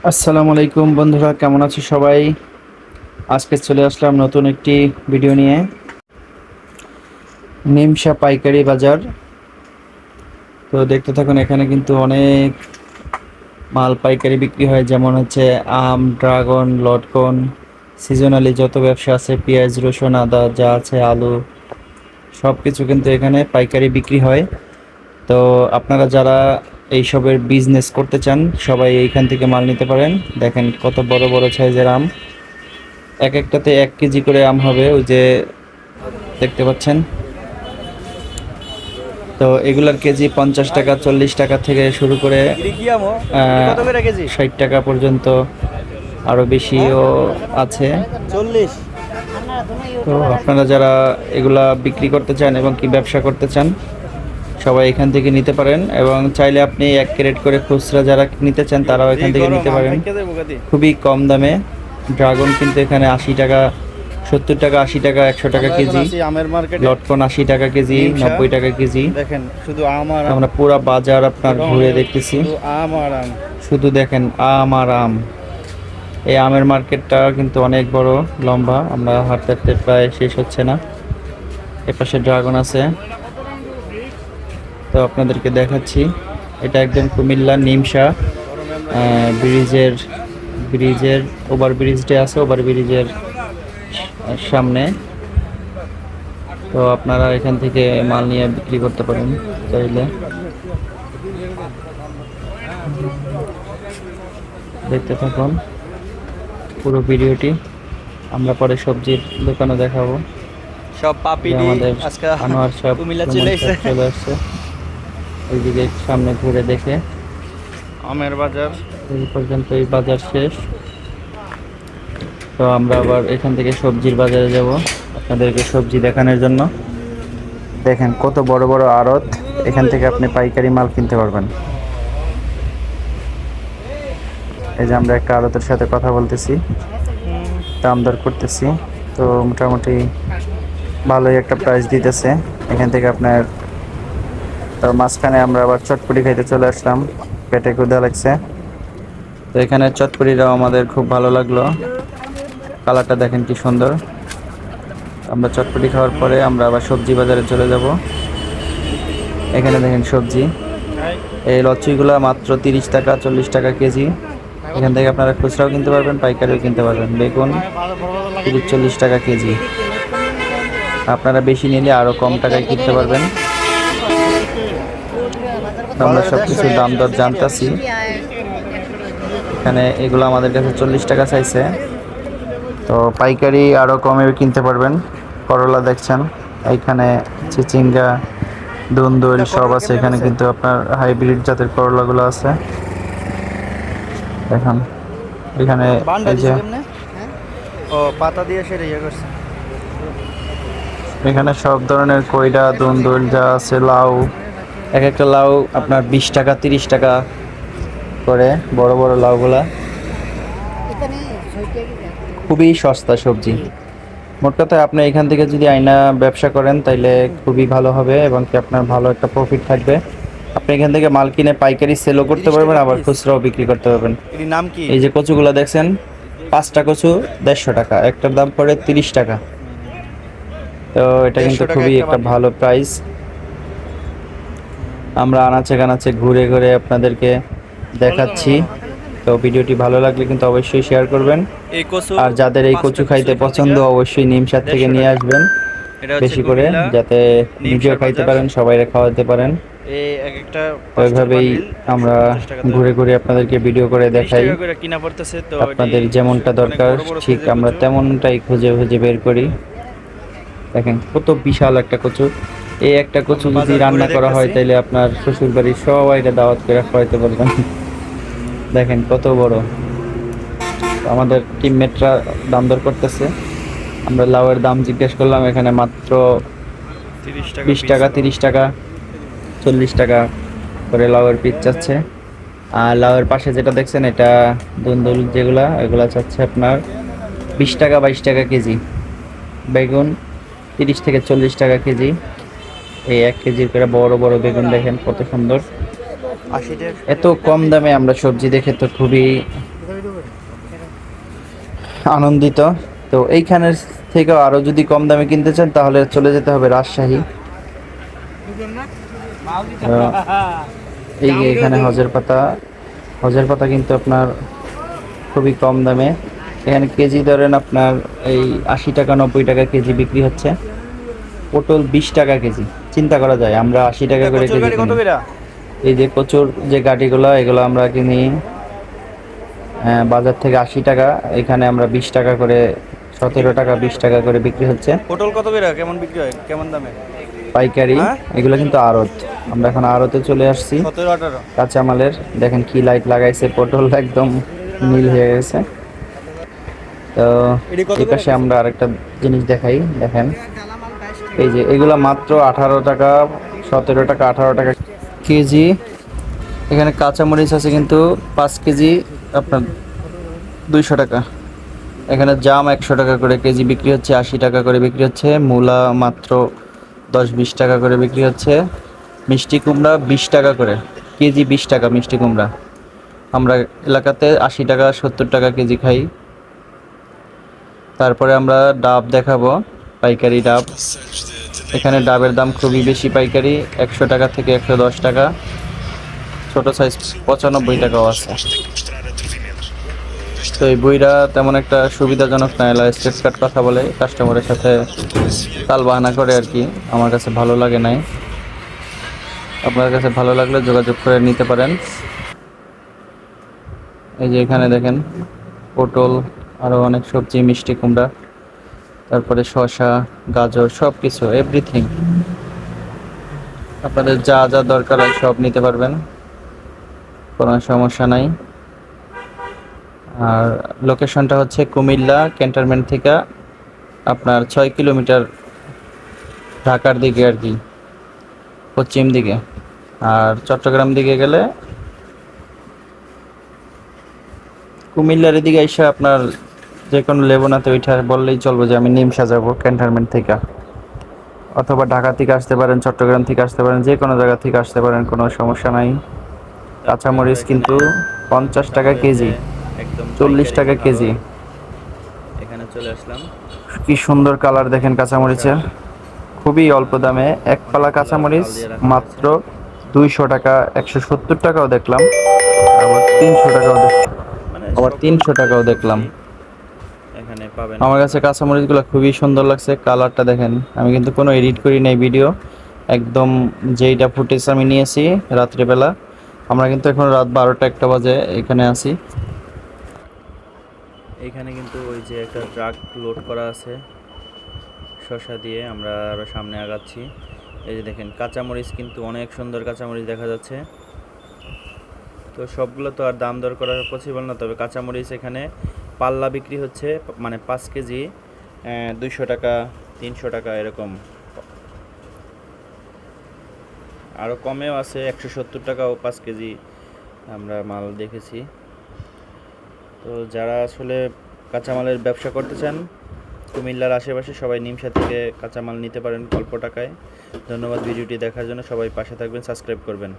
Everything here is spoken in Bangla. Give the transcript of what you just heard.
আসসালামু আলাইকুম বন্ধুরা, কেমন আছো সবাই? আজকে চলে আসলাম নতুন একটি ভিডিও নিয়ে। নিমশা পাইকারি বাজার। তো দেখতে থাকুন, এখানে কিন্তু অনেক মাল পাইকারি বিক্রি হয়, যেমন হচ্ছে আম, ড্রাগন, লটকন, সিজনালি যত ব্যবসা আছে, পেঁয়াজ, রসুন, আদা যা আছে, আলু, সব কিছু কিন্তু এখানে পাইকারি বিক্রি হয়। তো আপনারা যারা এইসবের বিজনেস করতে চান, সবাই এইখান থেকে মাল নিতে পারেন। দেখেন কত বড় বড় সাইজের আম, এক একটাতে 1 কেজি করে আম হবে, ওই যে দেখতে পাচ্ছেন। তো এগুলার কেজি 50 টাকা, 40 টাকা থেকে শুরু করে 60 টাকা পর্যন্ত, আরও বেশিও আছে। তো আপনারা যারা এগুলা বিক্রি করতে চান এবং কি ব্যবসা করতে চান, সবাই এখান থেকে নিতে পারেন। এবং চাইলে আপনি 1 ক্যারেট করে খুচরা যারা নিতে চান, তারাও এখান থেকে নিতে পারেন খুবই কম দামে। ড্রাগন কিন্তু এখানে 80 টাকা, 70 টাকা, 80 টাকা, 100 টাকা কেজি। লটকন 80 টাকা কেজি, 90 টাকা কেজি। দেখেন শুধু আম আর আমরা পুরা বাজার আপনার ঘুরে দেখতেছি, আম আর আম। শুধু দেখেন আম আর আম। এই আমের মার্কেটটা কিন্তু অনেক বড়, লম্বা, আমরা হাঁটতে হাঁটতে প্রায় শেষ হচ্ছে না। এপাশে ড্রাগন আছে, তো আপনাদেরকে দেখাচ্ছি। এটা একদম কুমিল্লা নিমশা ব্রিজের ব্রিজের ওভার ব্রিজটা আছে, ওভার ব্রিজের সামনে। তো আপনারা এখান থেকে মাল নিয়ে বিক্রি করতে পারেন চাইলে। দেখতে থাকুন পুরো ভিডিওটি, আমরা পরে সবজির দোকানে দেখাবো। সব পাপি আমাদের আজকে আনোয়ার সাহেব কুমিল্লা চলে এসেছে। চলে আসছে, ওইদিকে সামনে ঘুরে দেখে। আমের বাজার এই পর্যন্ত এই বাজার শেষ। তো আমরা আবার এখান থেকে সবজির বাজারে যাব আপনাদেরকে সবজি দেখানোর জন্য। দেখেন কত বড় বড় আড়ত, এখান থেকে আপনি পাইকারি মাল কিনতে পারবেন। এই যে আমরা একটা আড়তের সাথে কথা বলতেছি, দাম দর করতেছি। তো মোটামুটি ভালোই একটা প্রাইস দিতেছে এখান থেকে আপনার। তো মাঝখানে আমরা আবার চটপটি খাইতে চলে আসলাম, পেটে ক্ষুধা লাগছে। তো এখানে চটপটিটাও আমাদের খুব ভালো লাগলো, কালারটা দেখেন কি সুন্দর। আমরা চটপটি খাওয়ার পরে আমরা আবার সবজি বাজারে চলে যাব। এখানে দেখেন সবজি, এই লচ্ছিগুলো মাত্র 30 টাকা, 40 টাকা কেজি। এখান থেকে আপনারা খুচরাও কিনতে পারবেন, পাইকারিও কিনতে পারবেন। বেগুন 30-40 টাকা কেজি, আপনারা বেশি নিলে আরও কম টাকায় কিনতে পারবেন। আমরা সব কিছুর দাম দর জানতাছি। এখানে এগুলো আমাদের কাছে 40 টাকা চাইছে, তো পাইকারি আরও কমে কিনতে পারবেন। করলা দেখছেন, এইখানে চিচিঙ্গা, দুন্দুল সব আছে এখানে, কিন্তু আপনার হাইব্রিড জাতের করলাগুলো আছে। দেখুন এখানে এই যে ও পাতা দিয়ে সেটা ইয়ে করছে। এখানে সব ধরনের কইরা, দুন্দুল যা আছে, লাউ, এক একটা লাউ আপনার 20 টাকা, 30 টাকা করে, বড় বড় লাউগুলা। খুবই সস্তা সবজি। মোট কথা আপনি এখান থেকে যদি আইনা ব্যবসা করেন তাইলে খুবই ভালো হবে, এবং কি আপনার ভালো একটা প্রফিট থাকবে। আপনি এখান থেকে মাল কিনে পাইকারি সেলও করতে পারবেন, আবার খুচরাও বিক্রি করতে পারবেন। এর নাম কি? এই যে কচুগুলো দেখছেন, 5টা কচু 150 টাকা, একটার দাম পড়ে 30 টাকা। তো এটা কিন্তু খুবই একটা ভালো প্রাইস। আমরা আনাচে কানাচে ঘুরে ঘুরে আপনাদেরকে দেখাচ্ছি। তো ভিডিওটি ভালো লাগলে কিন্তু অবশ্যই শেয়ার করবেন, আর যাদের এই কচু খাইতে পছন্দ অবশ্যই নিমসার থেকে নিয়ে আসবেন বেশি করে, যাতে নিজেও খাইতে পারেন, সবাইকে খাওয়াতে পারেন। ওইভাবেই আমরা ঘুরে ঘুরে আপনাদেরকে ভিডিও করে দেখাই। আপনাদের যেমনটা দরকার ঠিক আমরা তেমনটাই খুঁজে খুঁজে বের করি। দেখেন কত বিশাল একটা কচু, এই একটা কচু যদি রান্না করা হয় তাইলে আপনার শ্বশুর বাড়ির সবাইকে দাওয়াত করে খাওয়াইতে পারবেন। দেখেন কত বড়। আমাদের টিমমেটরা দাম দর করতেছে, আমরা লাউয়ের দাম জিজ্ঞেস করলাম, এখানে মাত্র 20 টাকা, 30 টাকা, 40 টাকা করে লাউয়ের পিস চাচ্ছে। আর লাউয়ের পাশে যেটা দেখছেন এটা দুন্দুল, যেগুলা এগুলা চাচ্ছে আপনার 20 টাকা, 22 টাকা কেজি। বেগুন 30 থেকে 40 টাকা কেজি। এই 1 কেজির করে বড় বড় বেগুন দেখেন কত সুন্দর। এত কম দামে আমরা সবজি দেখে তো খুবই আনন্দিত। তো এইখানের থেকেও আরও যদি কম দামে কিনতে চান তাহলে চলে যেতে হবে রাজশাহী। এই যে এখানে হজের পাতা কিন্তু আপনার খুবই কম দামে, এখানে কেজি ধরেন আপনার এই 80 টাকা 90 টাকা কেজি বিক্রি হচ্ছে। পটল 20 টাকা কেজি, চিন্তা করা যায়, আমরা 80 টাকা করে কেজি কত কিনি। করে? এই যে কচুর যে গাঠিগুলো এগুলো আমরা কিনি বাজার থেকে 80 টাকা, এখানে আমরা 20 টাকা করে, 17 টাকা 20 টাকা করে বিক্রি হচ্ছে পটল কত করে কেমন বিক্রি হয়, কেমন দামে? পাইকারি। হ্যাঁ? এগুলো কিন্তু আড়ত, আমরা এখন আড়তে চলে আসছি। 17-18। কাঁচামালের দেখেন কি লাইট লাগাইছে, পটল একদম নীল হয়ে গেছে। তো এই পাশে আমরা আরেকটা জিনিস দেখাই, দেখেন এই যে এগুলা মাত্র 18 টাকা 17 টাকা 18 টাকা কেজি। এখানে কাঁচামরিচ আছে কিন্তু 5 কেজি আপনার 200 টাকা। এখানে জাম 100 টাকা করে কেজি বিক্রি হচ্ছে, 80 টাকা করে বিক্রি হচ্ছে। মূলা মাত্র 10-20 টাকা করে বিক্রি হচ্ছে। মিষ্টি কুমড়া 20 টাকা করে কেজি, 20 টাকা মিষ্টি কুমড়া। আমরা এলাকাতে 80 টাকা 70 টাকা কেজি খাই। তারপরে আমরা ডাব দেখাবো, পাইকারি ডাব। এখানে ডাবের দাম খুবই বেশি, পাইকারি 100 টাকা থেকে 110 টাকা, ছোট সাইজ 95 টাকাও আছে। তো এই বইরা তেমন একটা সুবিধাজনক না, এলা স্ট্রেট কাট কথা বলে, কাস্টমারের সাথে তাল বাহানা করে আর কি। আমার কাছে ভালো লাগে নাই, আপনার কাছে ভালো লাগলে যোগাযোগ করে নিতে পারেন। এই যে এখানে দেখেন পটল, আরও অনেক সবজি, মিষ্টি কুমড়া, তারপরে শসা, গাজর, সব কিছু এভরিথিং আপনাদের যা যা দরকার হয় সব নিতে পারবেন, কোনো সমস্যা নাই। আর লোকেশনটা হচ্ছে কুমিল্লা ক্যান্টনমেন্ট থেকে আপনার 6 কিলোমিটার ঢাকার দিকে আর কি, পশ্চিম দিকে। আর চট্টগ্রাম দিকে গেলে কুমিল্লার দিকে এসে আপনার যে কোনো লেবনাতে ওইটা বললেই চলবে যে আমি নিমসা যাবো ক্যান্টনমেন্ট থেকে, অথবা ঢাকা থেকে আসতে পারেন, চট্টগ্রাম থেকে আসতে পারেন, যে কোনো জায়গা থেকে আসতে পারেন, কোনো সমস্যা নাই। কাঁচামরিচ কিন্তু 50 টাকা কেজি, একদম 40 টাকা কেজি। এখানে চলে আসলাম। কি সুন্দর কালার দেখেন কাঁচামরিচের, খুবই অল্প দামে এক পালা কাঁচামরিচ মাত্র 200 টাকা, 170 টাকাও দেখলাম, আবার 300 টাকাও আবার 300 টাকাও দেখলাম। এখানে পাবেন। আমার কাছে কাঁচামরিচগুলো খুবই সুন্দর লাগছে, কালারটা দেখেন। আমি কিন্তু কোনো এডিট করি নাই ভিডিও, একদম যেইটা ফুটেজ আমি নিয়েছি রাত্রিবেলা। আমরা কিন্তু এখন রাত 12টা-1টা বাজে এখানে আছি। এখানে কিন্তু ওই যে একটা ট্রাক লোড করা আছে শসা দিয়ে, আমরা আরও সামনে আগাচ্ছি। এই যে দেখেন কাঁচামরিচ কিন্তু অনেক সুন্দর কাঁচামরিচ দেখা যাচ্ছে। তো সবগুলো তো আর দাম দর করা পসিবল না, তবে কাঁচামরিচ এখানে পাল্লা বিক্রি হচ্ছে, মানে 5 কেজি 200 টাকা 300 টাকা এরকম, আরও কমেও আছে 170 টাকাও 5 কেজি আমরা মাল দেখেছি। তো যারা আসলে কাঁচামালের ব্যবসা করতে চান কুমিল্লার আশেপাশে, সবাই নিমসা থেকে কাঁচামাল নিতে পারেন অল্প টাকায়। ধন্যবাদ ভিডিওটি দেখার জন্য, সবাই পাশে থাকবেন, সাবস্ক্রাইব করবেন।